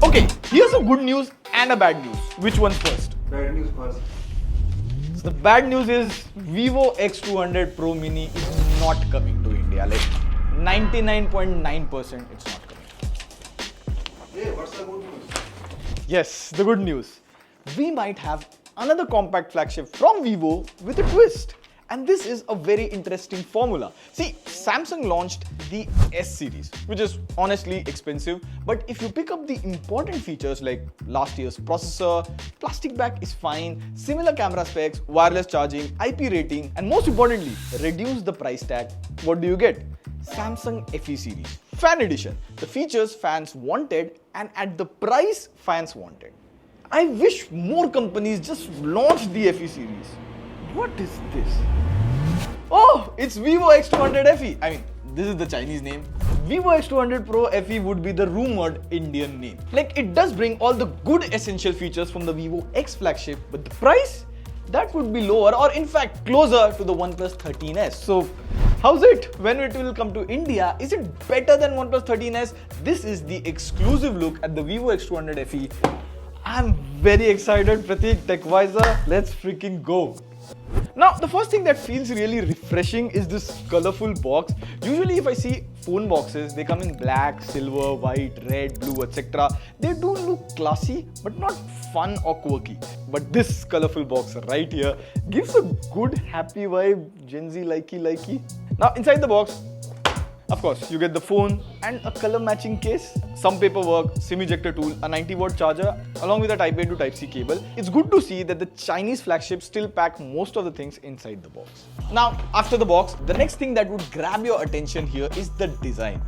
Okay, here's a good news and a bad news. Which one first? Bad news first. So the bad news is Vivo X200 Pro Mini is not coming to India. Like 99.9% it's not coming. Hey, what's the good news? Yes, the good news. We might have another compact flagship from Vivo with a twist. And this is a very interesting formula. See, Samsung launched the S series, which is honestly expensive. But if you pick up the important features like last year's processor, plastic back is fine, similar camera specs, wireless charging, IP rating, and most importantly, reduce the price tag, what do you get? Samsung FE series, Fan Edition. The features fans wanted and at the price fans wanted. I wish more companies just launched the FE series. What is this? Oh, it's Vivo X200 FE. I mean, this is the Chinese name. Vivo X200 Pro FE would be the rumored Indian name. Like, it does bring all the good essential features from the Vivo X flagship, but the price? That would be lower or in fact closer to the OnePlus 13s. So, how's it? When it will come to India, is it better than OnePlus 13s? This is the exclusive look at the Vivo X200 FE. I'm very excited, Pratik, TechWiser. Let's freaking go. Now, the first thing that feels really refreshing is this colorful box. Usually if I see phone boxes, they come in black, silver, white, red, blue, etc. They do look classy, but not fun or quirky. But this colorful box right here gives a good happy vibe, Gen Z likey. Now, inside the box, of course, you get the phone and a color matching case, some paperwork, SIM ejector tool, a 90-watt charger, along with a Type A to Type C cable. It's good to see that the Chinese flagships still pack most of the things inside the box. Now, after the box, the next thing that would grab your attention here is the design.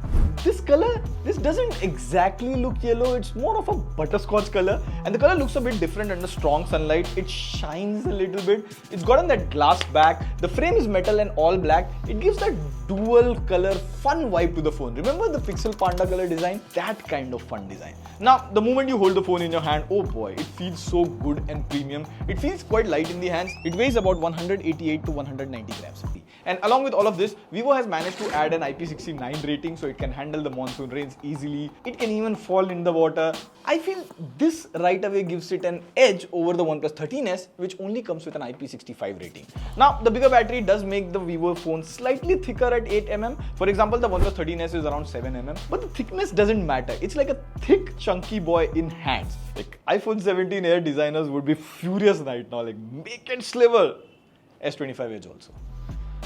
This color, this doesn't exactly look yellow, it's more of a butterscotch color, and the color looks a bit different under strong sunlight. It shines a little bit. It's gotten that glass back. The frame is metal and all black. It gives that dual color fun vibe to the phone. Remember the Pixel Panda color design? That kind of fun design. Now, the moment you hold the phone in your hand, oh boy, it feels so good and premium. It feels quite light in the hands. It weighs about 188 to 190 grams. And along with all of this, Vivo has managed to add an IP69 rating so it can handle the monsoon rains easily. It can even fall in the water. I feel this right away gives it an edge over the OnePlus 13s, which only comes with an IP65 rating. Now, the bigger battery does make the Vivo phone slightly thicker at 8mm. For example, the OnePlus 13s is around 7mm, but the thickness doesn't matter. It's like a thick, chunky boy in hands. Like iPhone 17 Air designers would be furious right now, like make it slimmer. S25 Edge also.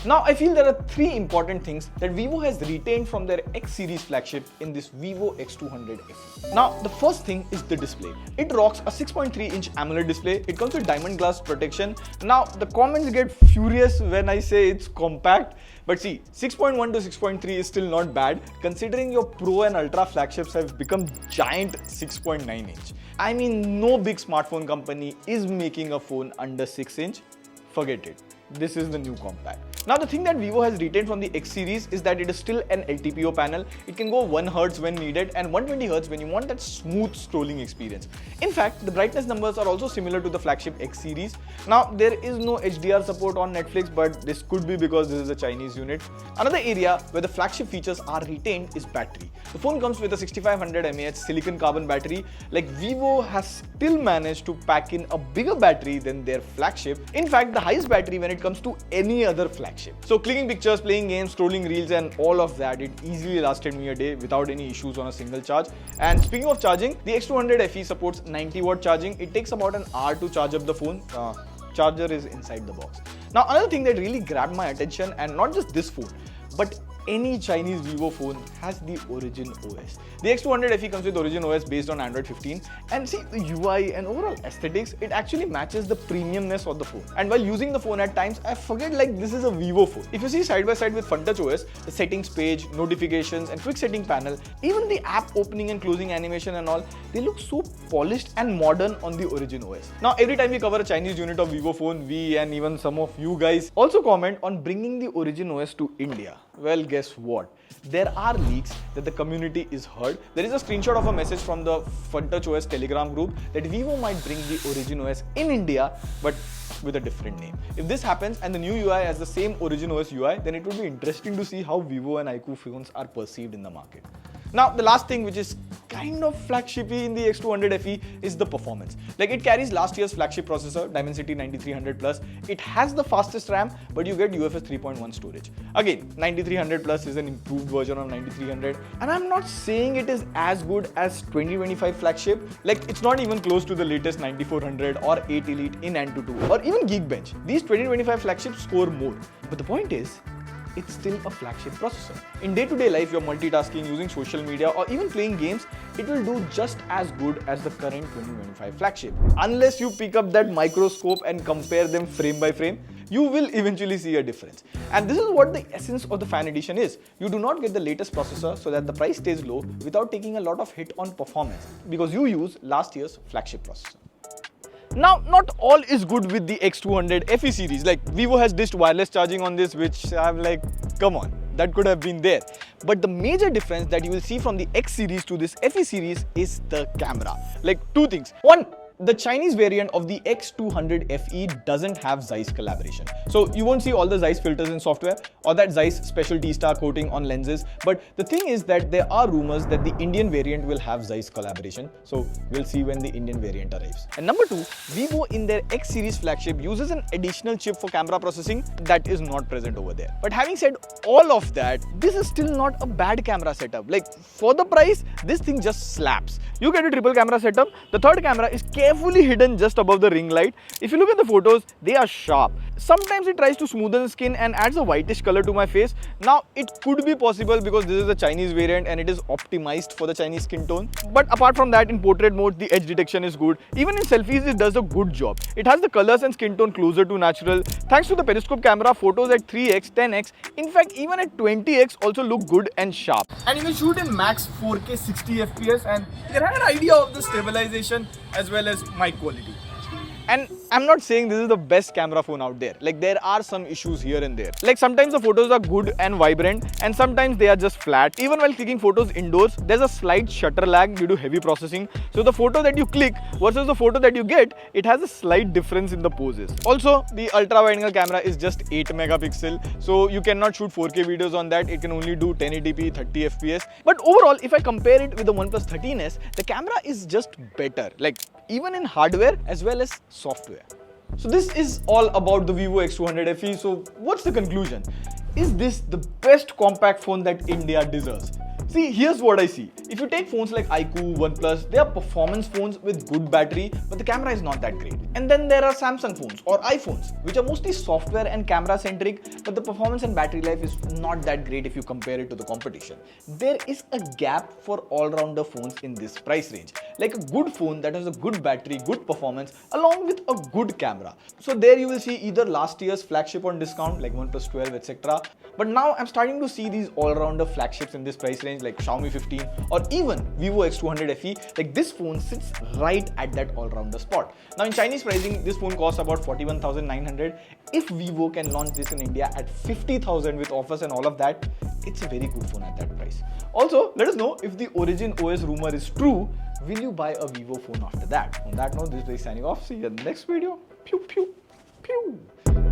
Now, I feel there are three important things that Vivo has retained from their X series flagship in this Vivo X200 FE. Now, the first thing is the display. It rocks a 6.3-inch AMOLED display. It comes with diamond glass protection. Now, the comments get furious when I say it's compact. But see, 6.1 to 6.3 is still not bad, considering your Pro and Ultra flagships have become giant 6.9-inch. I mean, no big smartphone company is making a phone under 6-inch. Forget it. This is the new compact. Now, the thing that Vivo has retained from the X series is that it is still an LTPO panel. It can go 1 Hz when needed and 120 Hz when you want that smooth scrolling experience. In fact, the brightness numbers are also similar to the flagship X series. Now, there is no HDR support on Netflix, but this could be because this is a Chinese unit. Another area where the flagship features are retained is battery. The phone comes with a 6500 mAh silicon carbon battery. Like, Vivo has still managed to pack in a bigger battery than their flagship. In fact, the highest battery when it comes to any other flagship. So clicking pictures, playing games, scrolling reels and all of that, it easily lasted me a day without any issues on a single charge. And speaking of charging, the X200 FE supports 90-watt charging. It takes about an hour to charge up the phone. Charger is inside the box. Now, another thing that really grabbed my attention, and not just this phone, but any Chinese Vivo phone has the Origin OS. The X200 FE comes with Origin OS based on Android 15, and see the UI and overall aesthetics, it actually matches the premiumness of the phone. And while using the phone at times, I forget like this is a Vivo phone. If you see side by side with FunTouch OS, the settings page, notifications and quick setting panel, even the app opening and closing animation and all, they look so polished and modern on the Origin OS. Now, every time we cover a Chinese unit of Vivo phone, we and even some of you guys also comment on bringing the Origin OS to India. Well, guess what? There are leaks that the community is heard. There is a screenshot of a message from the FunTouch OS Telegram group that Vivo might bring the Origin OS in India, but with a different name. If this happens and the new UI has the same Origin OS UI, then it would be interesting to see how Vivo and iQOO phones are perceived in the market. Now, the last thing which is kind of flagshipy in the X200 FE is the performance. Like, it carries last year's flagship processor, Dimensity 9300 Plus. It has the fastest RAM, but you get UFS 3.1 storage. Again, 9300 Plus is an improved version of 9300, and I'm not saying it is as good as 2025 flagship. Like, it's not even close to the latest 9400 or 8 Elite in Antutu or even Geekbench. These 2025 flagships score more. But the point is, it's still a flagship processor. In day-to-day life, you're multitasking, using social media, or even playing games, it will do just as good as the current 2025 flagship. Unless you pick up that microscope and compare them frame by frame, you will eventually see a difference. And this is what the essence of the Fan Edition is. You do not get the latest processor so that the price stays low without taking a lot of hit on performance, because you use last year's flagship processor. Now, not all is good with the X200 FE series. Like, Vivo has dished wireless charging on this, which I'm like, come on, that could have been there. But the major difference that you will see from the X series to this FE series is the camera. Like, two things. One, the Chinese variant of the X200 FE doesn't have Zeiss collaboration. So you won't see all the Zeiss filters in software or that Zeiss special T-star coating on lenses. But the thing is that there are rumors that the Indian variant will have Zeiss collaboration. So we'll see when the Indian variant arrives. And number two, Vivo in their X series flagship uses an additional chip for camera processing that is not present over there. But having said all of that, this is still not a bad camera setup. Like, for the price, this thing just slaps. You get a triple camera setup. The third camera is carefully hidden just above the ring light. If you look at the photos, they are sharp. Sometimes it tries to smoothen the skin and adds a whitish color to my face. Now, it could be possible because this is a Chinese variant and it is optimized for the Chinese skin tone. But apart from that, in portrait mode, the edge detection is good. Even in selfies, it does a good job. It has the colors and skin tone closer to natural. Thanks to the periscope camera, photos at 3x, 10x, in fact, even at 20x also look good and sharp. And you can shoot in max 4K 60 FPS, and you can have an idea of the stabilization as well as mic quality. And I'm not saying this is the best camera phone out there. Like, there are some issues here and there. Like, sometimes the photos are good and vibrant, and sometimes they are just flat. Even while clicking photos indoors, there's a slight shutter lag due to heavy processing. So the photo that you click versus the photo that you get, it has a slight difference in the poses. Also, the ultra wide angle camera is just 8 megapixel. So you cannot shoot 4K videos on that. It can only do 1080p, 30 FPS. But overall, if I compare it with the OnePlus 13s, the camera is just better. Like, even in hardware as well as software. So this is all about the Vivo X200 FE. So what's the conclusion? Is this the best compact phone that India deserves? See, here's what I see. If you take phones like iQOO, OnePlus, they are performance phones with good battery, but the camera is not that great. And then there are Samsung phones or iPhones, which are mostly software and camera centric, but the performance and battery life is not that great if you compare it to the competition. There is a gap for all-rounder phones in this price range. Like a good phone that has a good battery, good performance, along with a good camera. So there you will see either last year's flagship on discount, like OnePlus 12, etc. But now I'm starting to see these all-rounder flagships in this price range, like Xiaomi 15 or even Vivo X200 FE. Like, this phone sits right at that all-rounder spot. Now, in Chinese pricing, this phone costs about 41,900. If Vivo can launch this in India at 50,000 with offers and all of that, it's a very good phone at that price. Also, let us know if the Origin OS rumor is true. Will you buy a Vivo phone after that? On that note, this is signing off. See you in the next video. Pew, pew, pew.